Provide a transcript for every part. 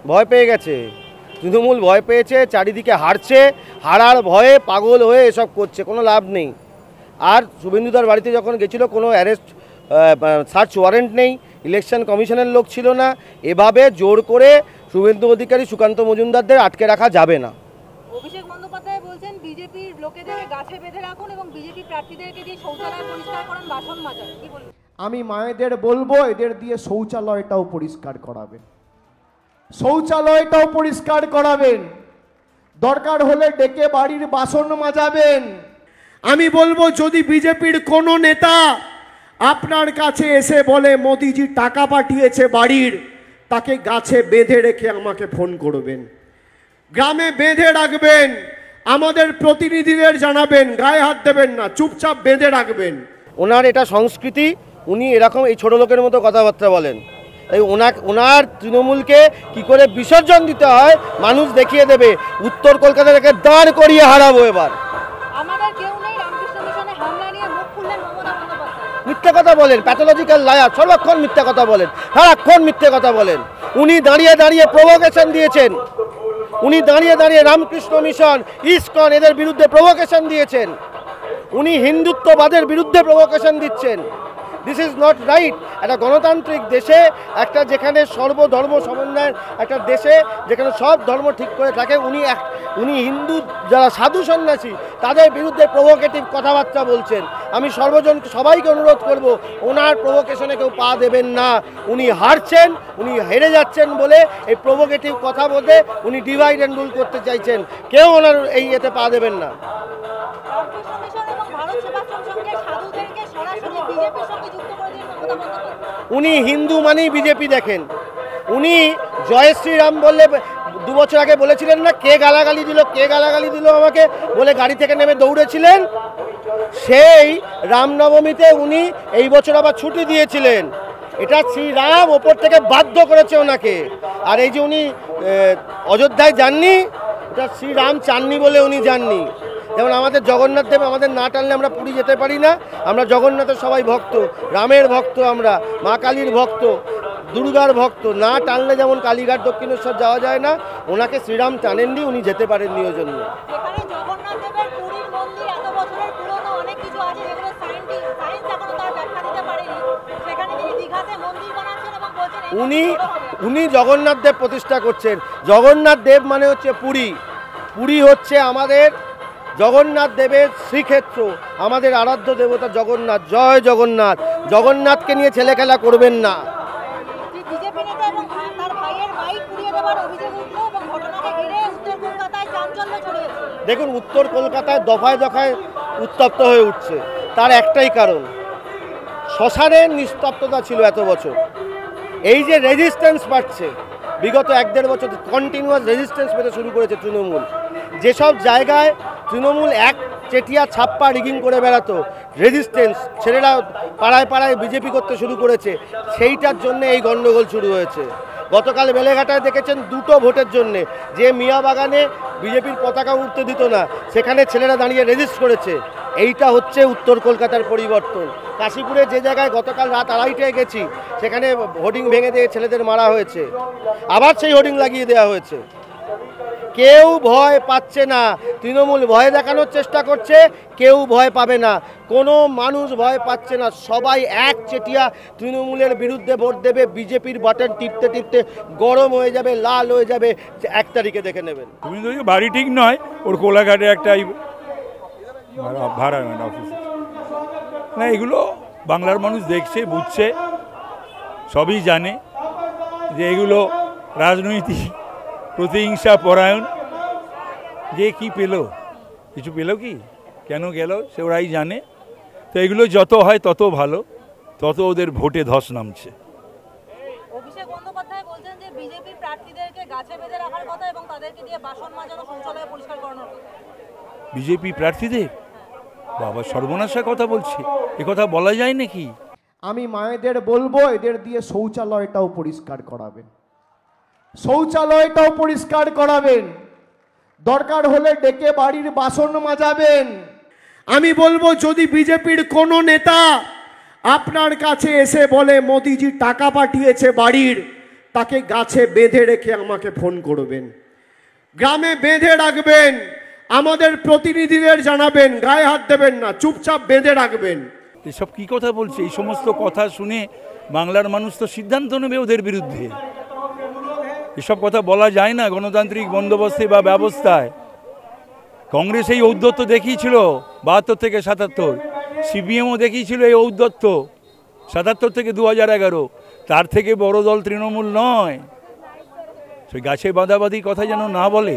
ভয় পেয়ে গেছে, তৃণমূল ভয় পেয়েছে, চারিদিকে হারছে, হারার ভয়ে পাগল হয়ে এসব করছে, কোনো লাভ নেই। আর শুভেন্দুদার বাড়িতে যখন গেছিলো কোনো অ্যারেস্ট সার্চ ওয়ারেন্ট নেই, ইলেকশন কমিশনের লোক ছিল না, এভাবে জোর করে শুভেন্দু অধিকারী সুকান্ত মজুমদারদের আটকে রাখা যাবে না। অভিষেক বন্দ্যোপাধ্যায় বলছেন বিজেপির লোকেদের গাছে বেঁধে রাখুন এবং বিজেপি প্রার্থীদেরকে দিয়ে শৌচালয় পরিষ্কার করান, বাসন মাজান, কি বলবেন? আমি মায়েদের বলবো এদের দিয়ে শৌচালয়টাও পরিষ্কার করাবেন, শৌচালয়টাও পরিষ্কার করাবেন, দরকার হলে ডেকে বাড়ির বাসন মাজাবেন। আমি বলবো যদি বিজেপির কোনো নেতা আপনার কাছে এসে বলে মোদিজি টাকা পাঠিয়েছে বাড়ির, তাকে গাছে বেঁধে রেখে আমাকে ফোন করবেন, গ্রামে বেঁধে রাখবেন, আমাদের প্রতিনিধিদের জানাবেন, গায়ে হাত দেবেন না, চুপচাপ বেঁধে রাখবেন। ওনার এটা সংস্কৃতি, উনি এরকম এই ছোট লোকের মতো কথাবার্তা বলেন। তাই ওনার তৃণমূলকে কি করে বিসর্জন দিতে হয় মানুষ দেখিয়ে দেবে। উত্তর কলকাতা থেকে দাঁড় করিয়ে হারাবো এবার। মিথ্যা কথা বলেন, প্যাথোলজিক্যাল লায়ার, সর্বক্ষণ মিথ্যা কথা বলেন, সারাক্ষণ মিথ্যে কথা বলেন। উনি দাঁড়িয়ে দাঁড়িয়ে প্রভোকেশন দিয়েছেন, উনি দাঁড়িয়ে দাঁড়িয়ে রামকৃষ্ণ মিশন, ইসকন এদের বিরুদ্ধে প্রভোকেশন দিয়েছেন, উনি হিন্দুত্ববাদের বিরুদ্ধে প্রভোকেশন দিচ্ছেন। This is not right. একটা গণতান্ত্রিক দেশে, একটা যেখানে সর্বধর্ম সমন্বয়ের একটা দেশে, যেখানে সব ধর্ম ঠিক করে থাকে, উনি হিন্দু যারা সাধু সন্ন্যাসী তাদের বিরুদ্ধে প্রভোকেটিভ কথাবার্তা বলছেন। আমি সবাইকে অনুরোধ করব, ওনার প্রভোকেশনে কেউ পা দেবেন না। উনি হারছেন, উনি হেরে যাচ্ছেন বলে এই প্রভোকেটিভ কথা বলতে উনি ডিভাইড অ্যান্ড রুল করতে চাইছেন। কেউ ওনার এই এতে পা দেবেন না। উনি হিন্দু মানেই বিজেপি দেখেন। উনি জয় শ্রীরাম বললে 2 বছর আগে বলেছিলেন না, কে গালাগালি দিল আমাকে বলে গাড়ি থেকে নেমে দৌড়েছিলেন। সেই রামনবমীতে উনি এই বছর আবার ছুটি দিয়েছিলেন। এটা শ্রীরাম ওপর থেকে বাধ্য করেছে ওনাকে। আর এই যে উনি অযোধ্যায় যাননি, এটা শ্রীরাম চাননি বলে উনি যাননি। যেমন আমাদের জগন্নাথ দেব আমাদের না টানলে আমরা পুরী যেতে পারি না। আমরা জগন্নাথের সবাই ভক্ত, রামের ভক্ত, আমরা মা কালীর ভক্ত, দুর্গার ভক্ত। না টানলে যেমন কালীঘাট দক্ষিণেশ্বর যাওয়া যায় না, ওনাকে শ্রীরাম টানেননি, উনি যেতে পারেননি ওই জন্য। উনি জগন্নাথ দেব প্রতিষ্ঠা করছেন। জগন্নাথ দেব মানে হচ্ছে পুরী, পুরী হচ্ছে আমাদের জগন্নাথ দেবের শ্রীক্ষেত্র, আমাদের আরাধ্য দেবতা জগন্নাথ। জয় জগন্নাথ। জগন্নাথকে নিয়ে ছেলে খেলা করবেন না। দেখুন, উত্তর কলকাতায় দফায় দফায় উত্তপ্ত হয়ে উঠছে, তার একটাই কারণ, শ্মশানের নিস্তব্ধতা ছিল এত বছর। এই যে রেজিস্ট্যান্স বাড়ছে, বিগত 1-1.5 বছর কন্টিনিউয়াস রেজিস্ট্যান্স পেতে শুরু করেছে তৃণমূল। যেসব জায়গায় তৃণমূল এক চেটিয়া ছাপ্পা রিগিং করে বেড়াতো, রেজিস্ট্যান্স ছেলেরা পাড়ায় পাড়ায় বিজেপি করতে শুরু করেছে, সেইটার জন্য এই গণ্ডগোল শুরু হয়েছে। গতকাল বেলেঘাটায় দেখেছেন 2টো ভোটের জন্যে, যে মিয়া বাগানে বিজেপির পতাকা উঠতে দিত না, সেখানে ছেলেরা দাঁড়িয়ে রেজিস্ট করেছে। এইটা হচ্ছে উত্তর কলকাতার পরিবর্তন। কাশীপুরে যে জায়গায় গতকাল রাত 2:30টায় গেছি, সেখানে হোর্ডিং ভেঙে দিয়ে ছেলেদের মারা হয়েছে, আবার সেই হোর্ডিং লাগিয়ে দেওয়া হয়েছে। কেউ ভয় পাচ্ছে না। তৃণমূল ভয় দেখানোর চেষ্টা করছে, কেউ ভয় পাবে না, কোনো মানুষ ভয় পাচ্ছে না। সবাই এক চেটিয়া তৃণমূলের বিরুদ্ধে ভোট দেবে। বিজেপির বাটন টিপতে টিপতে গরম হয়ে যাবে, লাল হয়ে যাবে। 1 তারিখে দেখে নেবেন। বাড়ি ঠিক নয়, ওর কোলাঘাটে একটা ভাড়া অফিস না। এগুলো বাংলার মানুষ দেখছে, বুঝছে, সবই জানে যে এগুলো রাজনৈতিক প্রতিহিংসা পরায়ণ। যে কি পেল, কিছু পেল কি, কেন গেল, সে ওরাই জানে। তো এগুলো যত হয় তত ভালো, তত ওদের ভোটে ধস নামছে। অভিষেক বন্দ্যোপাধ্যায় বলছেন যে বিজেপি প্রার্থীদেরকে গাছে বেঁধে রাখার কথা এবং তাদেরকে দিয়ে বাসন মাজানো, শৌচালয় পরিষ্কার করানোর কথা। বিজেপি প্রার্থীদের? বাবা, সর্বনাশা কথা বলছে, এ কথা বলা যায় নাকি? আমি মায়েদের বলবো এদের দিয়ে শৌচালয়টাও পরিষ্কার করাবেন, শৌচালয়টাও পরিষ্কার করাবেন, দরকার হলে ডেকে বাড়ির বাসন মাজাবেন। আমি বলবো যদি বিজেপির কোনো নেতা আপনার কাছে এসে বলে মোদিজি টাকা পাঠিয়েছে বাড়ির, তাকে গাছে বেঁধে রেখে আমাকে ফোন করবেন, গ্রামে বেঁধে রাখবেন, আমাদের প্রতিনিধিদের জানাবেন, গায়ে হাত দেবেন না, চুপচাপ বেঁধে রাখবেন। এসব কি কথা বলছে? এই সমস্ত কথা শুনে বাংলার মানুষ তো সিদ্ধান্ত নেবে ওদের বিরুদ্ধে। এসব কথা বলা যায় না গণতান্ত্রিক বন্দোবস্তে বা ব্যবস্থায়। কংগ্রেস এই ঔদ্ধত্য দেখিয়েছিল 72 থেকে 77, সিপিএমও দেখিয়েছিল এই ঔদ্ধত্য 77 থেকে 2011। তার থেকে বড় দল তৃণমূল নয়। সেই গাছে বাঁধাবাঁধি কথা যেন না বলে।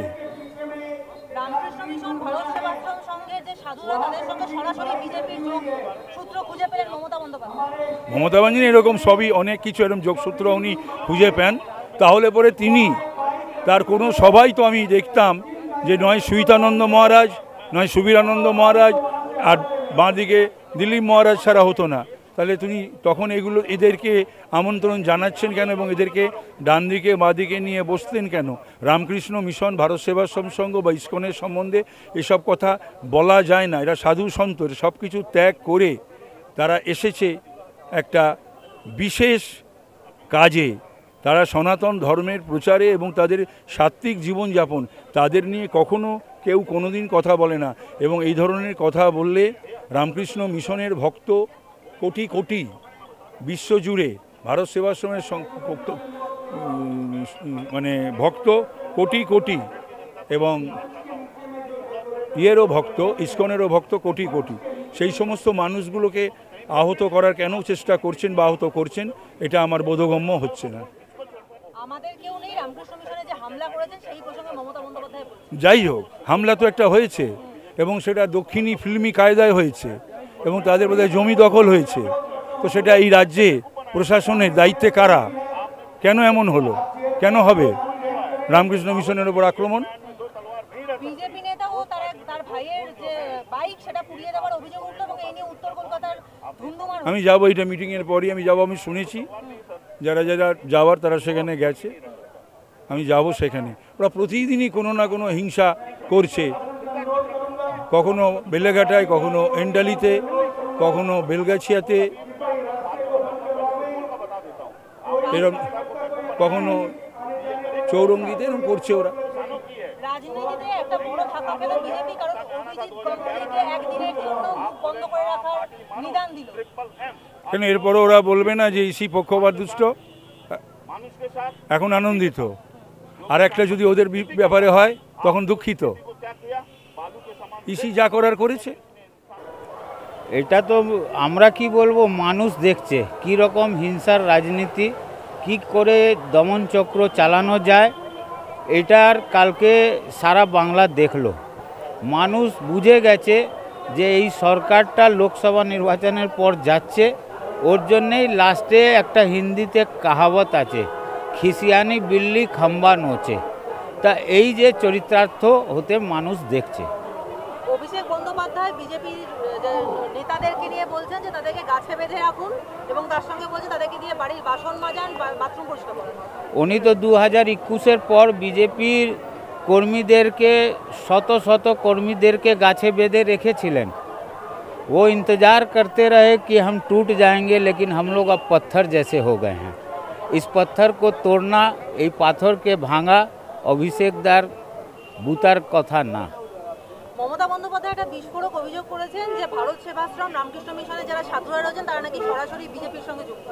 রামকৃষ্ণ মিশন, ভারত সেবাশ্রম সংঘের যে সাধুরা, তাদের সঙ্গে সরাসরি বিজেপির সূত্র খুঁজে পেলেন মমতা বন্দ্যোপাধ্যায়। মমতা ব্যানার্জি এরকম সবই অনেক কিছু এরকম যোগসূত্র উনি খুঁজে পান। তাহলে পরে তিনি তার কোনো সবাই তো আমি দেখতাম যে নয় সুইতানন্দ মহারাজ, নয় সুবীরানন্দ মহারাজ, আর বাঁদিকে দিলীপ মহারাজ ছাড়া হতো না। তাহলে তিনি তখন এদেরকে আমন্ত্রণ জানাচ্ছেন কেন এবং এদেরকে ডান দিকে বাঁদিকে নিয়ে বসতেন কেন? রামকৃষ্ণ মিশন, ভারত সেবাশ্রম সংঘ বা ইসকনের সম্বন্ধে এসব কথা বলা যায় না। এরা সাধু সন্ত, সব কিছু ত্যাগ করে তারা এসেছে একটা বিশেষ কাজে। তারা সনাতন ধর্মের প্রচারে এবং তাদের সাত্ত্বিক জীবনযাপন, তাদের নিয়ে কখনো কেউ কোনোদিন কথা বলে না। এবং এই ধরনের কথা বললে রামকৃষ্ণ মিশনের ভক্ত কোটি কোটি, বিশ্বজুড়ে ভারত সেবাশ্রমের মানে ভক্ত কোটি কোটি, এবং ইয়েরও ভক্ত, ইসকনেরও ভক্ত কোটি কোটি। সেই সমস্ত মানুষগুলোকে আহত করার কেন চেষ্টা করছেন বা আহত করছেন, এটা আমার বোধগম্য হচ্ছে না। আমাদের কেউ নেই, রামকৃষ্ণ মিশনে যে হামলা করেছেন সেই প্রসঙ্গে মমতা বন্দ্যোপাধ্যায় বলছেন। যাই হোক, হামলা তো একটা হয়েছে এবং সেটা দক্ষিণী ফিল্মি কায়দায় হয়েছে এবং তাদের বোধহয় জমি দখল হয়েছে। তো সেটা এই রাজ্যে প্রশাসনের দায়িত্বে কারা? কেন এমন হলো? কেন হবে রামকৃষ্ণ মিশনের ওপর আক্রমণ? বিজেপি নেতা ও তার ভাইয়ের যে বাইক, সেটা পুড়িয়ে দেওয়ার অভিযোগ উঠল এবং এই নিয়ে উত্তর কলকাতার ধুন্ধুমার। আমি যাবো, এটা মিটিংয়ের পরই আমি যাবো। আমি শুনেছি যারা যারা যাওয়ার তারা সেখানে গেছে, আমি যাব সেখানে। ওরা প্রতিদিনই কোনো না কোনো হিংসা করছে, কখনো বেলেঘাটায়, কখনো এন্ডালিতে, কখনো বেলগাছিয়াতে, এরকম কখনো চৌরঙ্গিতে, এরকম করছে ওরা। রাজনীতিতে একটা বড় ধাক্কা পেল বিজেপি, কারণ অভিজিৎ গঙ্গোপাধ্যায়কে একদিনের জন্য বন্ধ করে রাখার নিদান দিল। কেন এরপরও ওরা বলবে না যে ইসি পক্ষপাত দুষ্ট? এখন আনন্দিত, আর একটা যদি ওদের ব্যাপারে হয় তখন দুঃখিত। ইসি যা করার করেছে। এটা তো আমরা কি বলবো, মানুষ দেখছে কি রকম হিংসার রাজনীতি, কি করে দমনচক্র চালানো যায়। এটার কালকে সারা বাংলা দেখলো, মানুষ বুঝে গেছে যে এই সরকারটা লোকসভা নির্বাচনের পর যাচ্ছে। ওর জন্যেই লাস্টে একটা হিন্দিতে কাহাবত আছে, খিসিয়ানি বিল্লি খাম্বা নোচে। তা এই যে চরিতার্থ হতে মানুষ দেখছে। অভিষেক বন্দ্যোপাধ্যায় বিজেপির নেতাদেরকে নিয়ে বলছেন যে তাদেরকে গাছে বেঁধে রাখুন এবং তার সঙ্গে বলছেন তাদেরকে দিয়ে বাড়ির বাসন মাজান, বাথরুম পরিষ্কার করুন। উনি তো 2021-এর পর বিজেপির কর্মীদেরকে, শত শত কর্মীদেরকে গাছে বেঁধে রেখেছিলেন। वो इंतज़ार करते रहे कि हम टूट जाएंगे, लेकिन हम लोग अब पत्थर जैसे हो गए हैं। इस पत्थर को तोड़ना, এই পাথরকে ভাঙা অভিষেকদার বুতার কথা না। মমতা বন্দ্যোপাধ্যায় একটা বিস্ফোরক অভিযোগ করেছেন যে ভারত সেবাশ্রম, রামকৃষ্ণ মিশনে যারা সাধুরা রয়েছেন তারা নাকি সরাসরি বিজেপির সঙ্গে যুক্ত।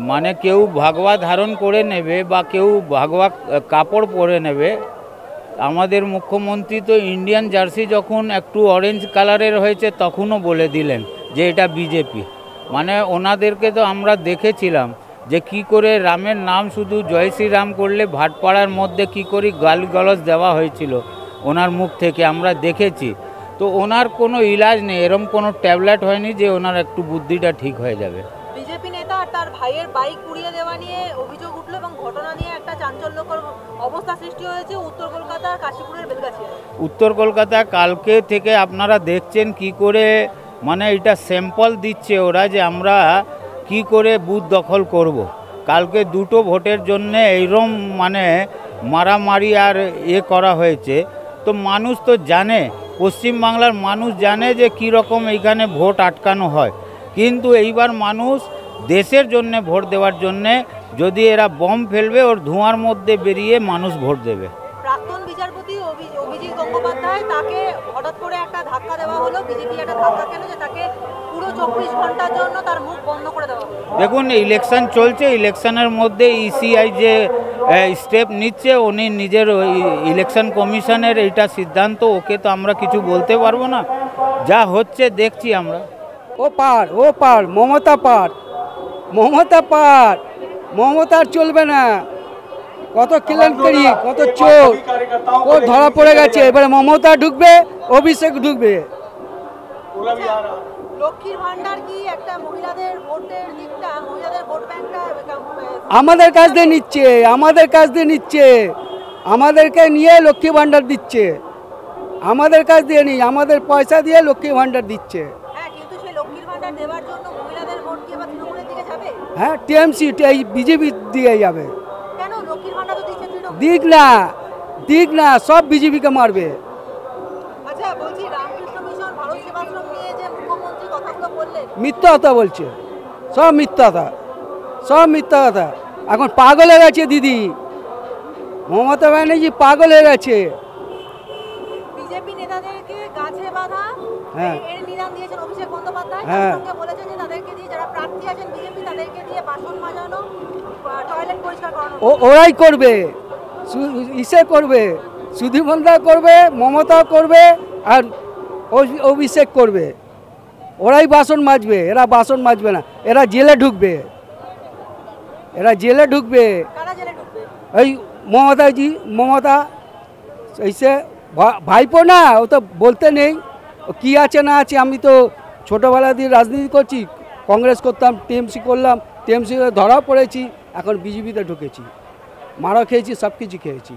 মানে কেউ ভাগবা ধারণ করে নেবে বা কেউ ভাগবা কাপড় পরে নেবে। আমাদের মুখ্যমন্ত্রী তো ইন্ডিয়ান জার্সি যখন একটু অরেঞ্জ কালারের হয়েছে তখনও বলে দিলেন যে এটা বিজেপি। মানে ওনাদেরকে তো আমরা দেখেছিলাম যে কি করে রামের নাম শুধু জয় শ্রীরাম করলে ভাটপাড়ার মধ্যে কি করে গালিগালাজ দেওয়া হয়েছিল ওনার মুখ থেকে আমরা দেখেছি। তো ওনার কোনো ইলাজ নেই, এরকম কোনো ট্যাবলেট হয়নি যে ওনার একটু বুদ্ধিটা ঠিক হয়ে যাবে। বিজেপি নেতা আর তার ভাইয়ের বাইক পুড়িয়ে দেওয়া নিয়ে অভিযোগ উঠল এবং ঘটনা নিয়ে একটা চাঞ্চল্যকর অবস্থা সৃষ্টি হয়েছে উত্তর কলকাতার কাশীপুরের বেলগাছিয়া। উত্তর কলকাতা কালকে থেকে আপনারা দেখছেন কি করে, মানে এটা স্যাম্পল দিচ্ছে ওরা যে আমরা কি করে বুথ দখল করব। কালকে দুটো ভোটের জন্য এইরকম মানে মারামারি আর করা হয়েছে। তো মানুষ তো জানে, পশ্চিমবাংলার মানুষ জানে যে কী রকম এইখানে ভোট আটকানো হয়। কিন্তু এইবার মানুষ দেশের জন্য ভোট দেওয়ার জন্যে যদি এরা বম ফেলবে ওর ধোঁয়ার মধ্যে বেরিয়ে মানুষ ভোট দেবে। প্রাক্তন বিচারপতি অভিজিৎ গঙ্গোপাধ্যায়, তাকে হঠাৎ করে একটা ধাক্কা দেওয়া হলো, বিজেপি একটা ধাক্কা খেলো যে তাকে পুরো 24 ঘন্টার জন্য তার মুখ বন্ধ করে দেওয়া হলো। দেখুন, ইলেকশন চলছে, ইলেকশনের মধ্যে ইসিআই যে স্টেপ নিচ্ছে, উনি নিজের ইলেকশন কমিশনের এইটা সিদ্ধান্ত, ওকে তো আমরা কিছু বলতে পারবো না। যা হচ্ছে দেখছি আমরা। ও পার মমতা পার, মমতার চলবে না। কত কেলেঙ্কারি, কত চোর, ও ধরা পড়ে গেছে। এবারে মমতা ঢুকবে, অভিষেক ঢুকবে। লক্ষ্মীর ভান্ডার কি একটা মহিলাদের ভোটের দিকটা, মহিলাদের ভোট ব্যাংকটা আমাদের কাছ দিয়ে নিচ্ছে, আমাদেরকে নিয়ে লক্ষ্মী ভান্ডার দিচ্ছে। আমাদের কাছ দিয়ে নেই, আমাদের পয়সা দিয়ে লক্ষ্মী ভান্ডার দিচ্ছে। হ্যাঁ, কিন্তু সেই লক্ষ্মীর ভান্ডার দেওয়ার জন্য মহিলাদের ভোট কি আবার তৃণমূলের দিকে যাবে? হ্যাঁ, টিএমসি বিজেপি দিয়ে যাবে। কেন? লক্ষ্মীর ভান্ডার তো দিচ্ছে তৃণমূল। দিক না, সব বিজেপিকে মারবে। আচ্ছা, বলছি রামকৃষ্ণ মিশন, ভারত সেবাশ্রম নিয়ে যে মুখ্যমন্ত্রী কথাগুলো বললেন, মিথ্যা কথা বলছে, সব মিথ্যা কথা। এখন পাগল হয়ে গেছে দিদি, মমতা ব্যানার্জি পাগল হয়ে গেছে। বিজেপি নেতাদেরকে গাছে বাঁধা হ্যাঁ। এর নিদান দিয়েছেন অভিষেক বন্দ্যোপাধ্যায়। হ্যাঁ। তার সঙ্গে বলেছেন যে তাদেরকে দিয়ে, যারা প্রার্থী আছেন বিজেপি, তাদেরকে দিয়ে বাসন মাজানো, টয়লেট পরিষ্কার করানো। ওরাই করবে, ইসে করবে, সুধীমন্দা করবে, মমতা করবে, আর অভিষেক করবে। ওরাই বাসন মাজবে, এরা বাসন মাজবে না। এরা জেলে ঢুকবে। কারা জেলে ঢুকবে? এই মমতা এইসে ভাইপো না, ও তো বলতে নেই ও কী আছে না আছে। আমি তো ছোটোবেলা দিয়ে রাজনীতি করছি, কংগ্রেস করতাম, টিএমসি করলাম, টিএমসি ধরা পড়েছি, এখন বিজেপিতে ঢুকেছি, মারা খেয়েছি, সব কিছু খেয়েছি।